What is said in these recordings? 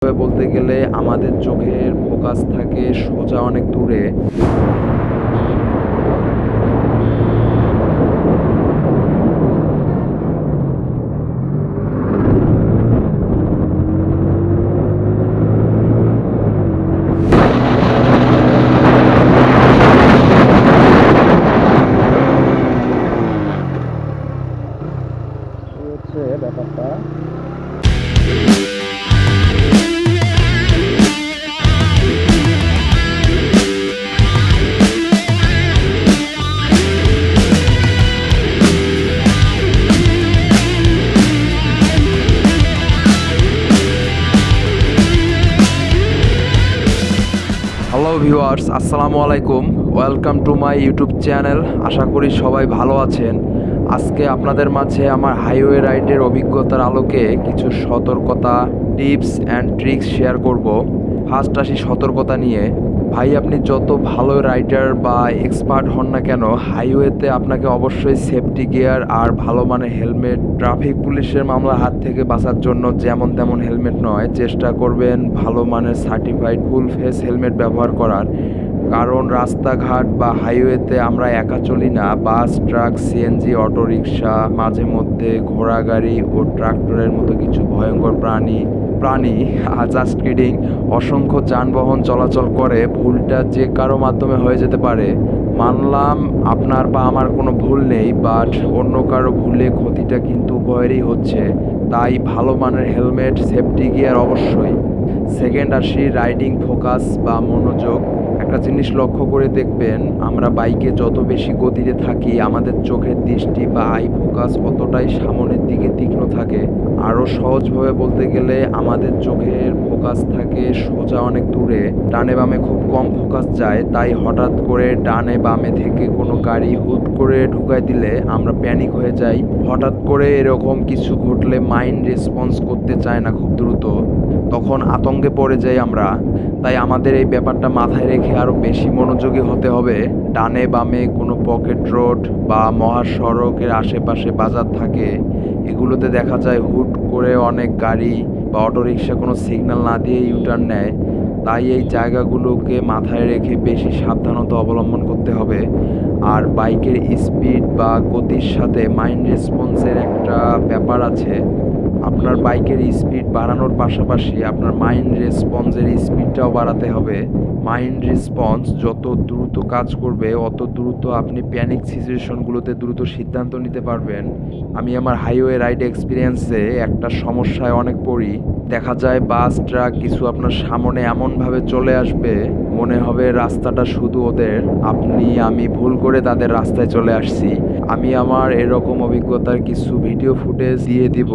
বলতে গেলে আমাদের চোখের ফোকাস থাকে সোজা অনেক দূরে। এই হচ্ছে ব্যাপারটা। হ্যালো ভিউয়ার্স, আসসালামু আলাইকুম। Welcome to my YouTube channel. আশা করি সবাই ভালো আছেন। আজকে আপনাদের মাঝে আমার হাইওয়ে রাইডের অভিজ্ঞতার আলোকে কিছু সতর্কতা, টিপস অ্যান্ড ট্রিক্স শেয়ার করব। ফার্স্ট আসি সতর্কতা নিয়ে। ভাই, আপনি যত ভালো রাইডার বা এক্সপার্ট হন না কেন, হাইওয়েতে আপনাকে অবশ্যই সেফটি গিয়ার আর ভালো মানের হেলমেট, ট্রাফিক পুলিশের মামলার হাত থেকে বাঁচার জন্য যেমন তেমন হেলমেট নয়, চেষ্টা করবেন ভালো মানের সার্টিফাইড ফুল ফেস হেলমেট ব্যবহার করার। কারণ রাস্তাঘাট বা হাইওয়েতে আমরা একা চলি না। বাস, ট্রাক, সিএনজি, অটোরিকশা, মাঝে মধ্যে ঘোড়া গাড়ি ও ট্রাক্টরের মতো কিছু ভয়ঙ্কর প্রাণী জাস্ট কিডিং, অসংখ্য যানবাহন চলাচল করে। ভুলটা যে কারো মাধ্যমে হয়ে যেতে পারে। মানলাম আপনার বা আমার কোনো ভুল নেই, বাট অন্য কারো ভুলে ক্ষতিটা কিন্তু উভয়েরই হচ্ছে। তাই ভালো মানের হেলমেট, সেফটি গিয়ার অবশ্যই। সেকেন্ড আসি রাইডিং ফোকাস বা মনোযোগ। একটা জিনিস লক্ষ্য করে দেখবেন, আমরা বাইকে যত বেশি গতিতে থাকি আমাদের চোখের দৃষ্টি বা আই ফোকাস অতটাই সামনের দিকে তীক্ষ্ণ থাকে। আরও সহজভাবে বলতে গেলে আমাদের চোখের ফোকাস থাকে সোজা অনেক দূরে। ডানে বামে খুব কম ফোকাস যায়। তাই হঠাৎ করে ডানে বামে থেকে কোনো গাড়ি হুট করে ঢুকাই দিলে আমরা প্যানিক হয়ে যাই। হঠাৎ করে এরকম কিছু ঘটলে মাইন্ড রেসপন্স করতে চায় না খুব দ্রুত, তখন আতঙ্কে পড়ে যাই আমরা। তাই আমাদের এই ব্যাপারটা মাথায় রেখে আরও বেশি মনোযোগী হতে হবে। ডানে বামে কোনো পকেট রোড বা মহাসড়কের আশেপাশে বাজার থাকে, এগুলোতে দেখা যায় হুট করে অনেক গাড়ি বা অটোরিকশা কোনো সিগন্যাল না দিয়ে ইউটার্ন নেয়। তাই এই জায়গাগুলোকে মাথায় রেখে বেশি সাবধানতা অবলম্বন করতে হবে। আর বাইকের স্পিড বা গতির সাথে মাইন্ড রেসপন্সের একটা ব্যাপার আছে। আপনার বাইকের স্পিড বাড়ানোর পাশাপাশি আপনার মাইন্ড রেসপন্সের স্পিডটাও বাড়াতে হবে। মাইন্ড রেসপন্স যত দ্রুত কাজ করবে অত দ্রুত আপনি প্যানিক সিচুয়েশনগুলোতে দ্রুত সিদ্ধান্ত নিতে পারবেন। আমি আমার হাইওয়ে রাইড এক্সপিরিয়েন্সে একটা সমস্যায় অনেক পড়ি। দেখা যায় বাস, ট্রাক কিছু আপনার সামনে এমনভাবে চলে আসবে, মনে হবে রাস্তাটা শুধু ওদের, আমি ভুল করে তাদের রাস্তায় চলে আসছি। আমি আমার এরকম অভিজ্ঞতার কিছু ভিডিও ফুটেজ দিয়ে দিব।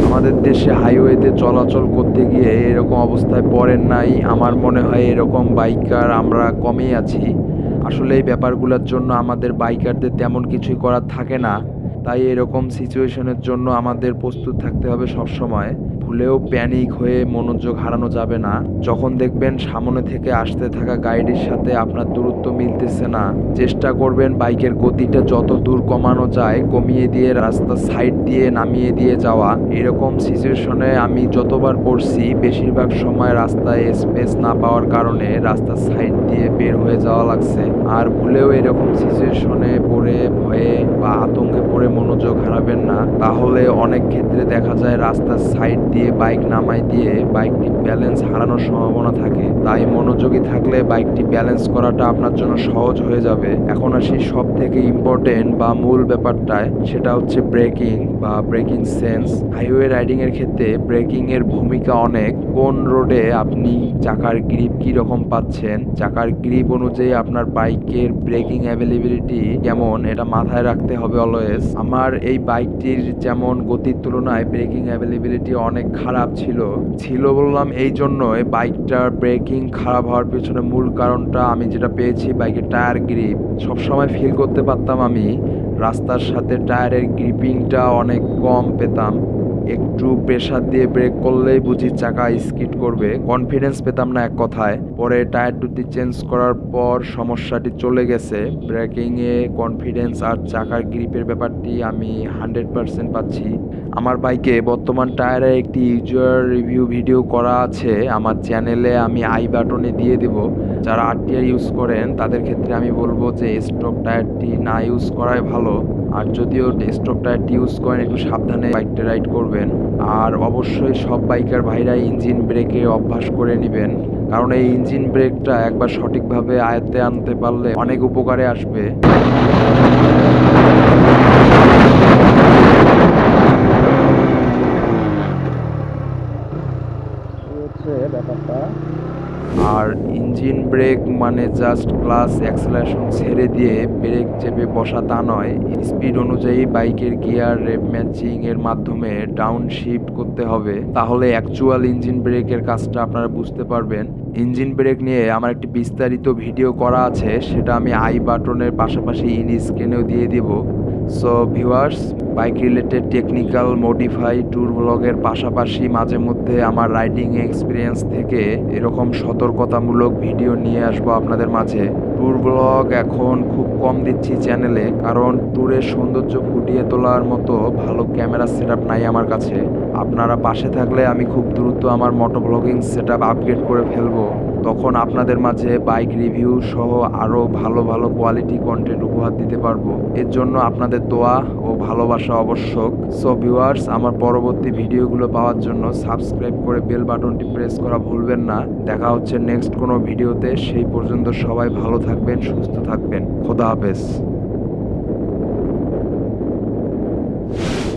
আমাদের দেশে হাইওয়েতে চলাচল করতে গিয়ে এরকম অবস্থায় পড়েন নাই। আমার মনে হয় এরকম বাইকার আমরা কমই আছি। আসলে এই ব্যাপারগুলোর জন্য আমাদের বাইকারদের তেমন কিছুই করার থাকে না। তাই এরকম সিচুয়েশনের জন্য আমাদের প্রস্তুত থাকতে হবে সবসময়। ভুলেও প্যানিক হয়ে মনোযোগ হারানো যাবে না। যখন দেখবেন সামনে থেকে আসতে থাকা গাড়ির সাথে আপনার দূরত্ব মিলতেছে না, চেষ্টা করবেন বাইকের গতিটা যত দূর কমানো যায় কমিয়ে দিয়ে রাস্তার সাইড দিয়ে নামিয়ে দিয়ে যাওয়া। এরকম সিচুয়েশনে আমি যতবার পড়ছি বেশিরভাগ সময় রাস্তায় স্পেস না পাওয়ার কারণে রাস্তার সাইড দিয়ে বের হয়ে যাওয়া লাগছে। আর ভুলেও এরকম সিচুয়েশনে পড়ে ভয়ে বা আতঙ্কে পড়ে মনোযোগ হারাবেন না, তাহলে অনেক ক্ষেত্রে দেখা যায় রাস্তার সাইড দিয়ে বাইক নামাই দিয়ে বাইকটি ব্যালেন্স হারানোর সম্ভাবনা থাকে। তাই মনোযোগী থাকলে বাইকটি ব্যালেন্স করাটা আপনার জন্য সহজ হয়ে যাবে। এখন আসি সব থেকে ইম্পর্টেন্ট বা মূল ব্যাপারটায়, সেটা হচ্ছে ব্রেকিং বা ব্রেকিং সেন্স। হাইওয়ে রাইডিং এর ক্ষেত্রে ব্রেকিং এর ভূমিকা অনেক। কোন রোডে আপনি চাকার গ্রিপ কি রকম পাচ্ছেন, চাকার গ্রিপ অনুযায়ী আপনার বাইকের ব্রেকিং অ্যাভেলেবিলিটি কেমন, এটা মাথায় রাখতে হবে অলওয়েজ। আমার এই বাইকটির যেমন গতির তুলনায় ব্রেকিং অ্যাভেলেবিলিটি অনেক অনেক খারাপ ছিল। বললাম এই জন্যই, বাইকটার ব্রেকিং খারাপ হওয়ার পেছনে মূল কারণটা আমি যেটা পেয়েছি, বাইকের টায়ার গ্রিপ। সবসময় ফিল করতে পারতাম আমি রাস্তার সাথে টায়ারের গ্রিপিংটা অনেক কম পেতাম। একটু প্রেসার দিয়ে ব্রেক করলেই বুঝি চাকা স্কিড করবে, কনফিডেন্স পেতাম না এক কথায়। পরে টায়ার দুটি চেঞ্জ করার পর সমস্যাটি চলে গেছে। ব্রেকিংয়ে কনফিডেন্স আর চাকার গ্রিপের ব্যাপারটি আমি 100% পাচ্ছি। আমার বাইকে বর্তমান টায়ারের একটি ইউজার রিভিউ ভিডিও করা আছে আমার চ্যানেলে, আমি আই বাটনে দিয়ে দেব। যারা আরটিআর ইউজ করেন তাদের ক্ষেত্রে আমি বলবো যে স্টক টায়ারটি না ইউজ করাই ভালো। আর যদিও স্টক টায়ারটি ইউজ করেন, একটু সাবধানে বাইকটা রাইড করবেন। আর অবশ্যই সব বাইকার ভাইরা ইঞ্জিন ব্রেকে অভ্যাস করে নেবেন, কারণ এই ইঞ্জিন ব্রেকটা একবার সঠিকভাবে আয়ত্তে আনতে পারলে অনেক উপকারে আসবে। ব্যাপারটা। আর ইঞ্জিন ব্রেক মানে জাস্ট ক্লাস অ্যাক্সেলারেশন ছেড়ে দিয়ে ব্রেক চেপে বসা তা নয়। স্পিড অনুযায়ী বাইকের গিয়ার রেপ ম্যাচিং এর মাধ্যমে ডাউন শিফট করতে হবে, তাহলে অ্যাকচুয়াল ইঞ্জিন ব্রেকের কাজটা আপনারা বুঝতে পারবেন। ইঞ্জিন ব্রেক নিয়ে আমার একটি বিস্তারিত ভিডিও করা আছে, সেটা আমি আই বাটনের পাশাপাশি ইন স্ক্রিনেও দিয়ে দিব। So viewers, bike related technical modify tour ব্লগের পাশাপাশি মাঝে মধ্যে আমার রাইডিং এক্সপিরিয়েন্স থেকে এরকম সতর্কতামূলক ভিডিও নিয়ে আসবো আপনাদের মাঝে। ট্যুর ব্লগ এখন খুব কম দিচ্ছি চ্যানেলে, কারণ ট্যুরের সৌন্দর্য ফুটিয়ে তোলার মতো ভালো ক্যামেরা সেটআপ নাই আমার কাছে। আপনারা পাশে থাকলে আমি খুব দ্রুত আমার মোটো ব্লগিং সেটআপ আপগ্রেড করে ফেলবো। তখন আপনাদের মাঝে বাইক রিভিউ সহ আরও ভালো ভালো কোয়ালিটি কন্টেন্ট উপহার দিতে পারবো। এর জন্য আপনাদের দোয়া ও ভালোবাসা আবশ্যক। সো ভিউয়ার্স, আমার পরবর্তী ভিডিওগুলো পাওয়ার জন্য সাবস্ক্রাইব করে বেল বাটনটি প্রেস করা ভুলবেন না। দেখা হচ্ছে নেক্সট কোনো ভিডিওতে। সেই পর্যন্ত সবাই ভালো থাকবেন, সুস্থ থাকবেন। খোদা হাফেজ।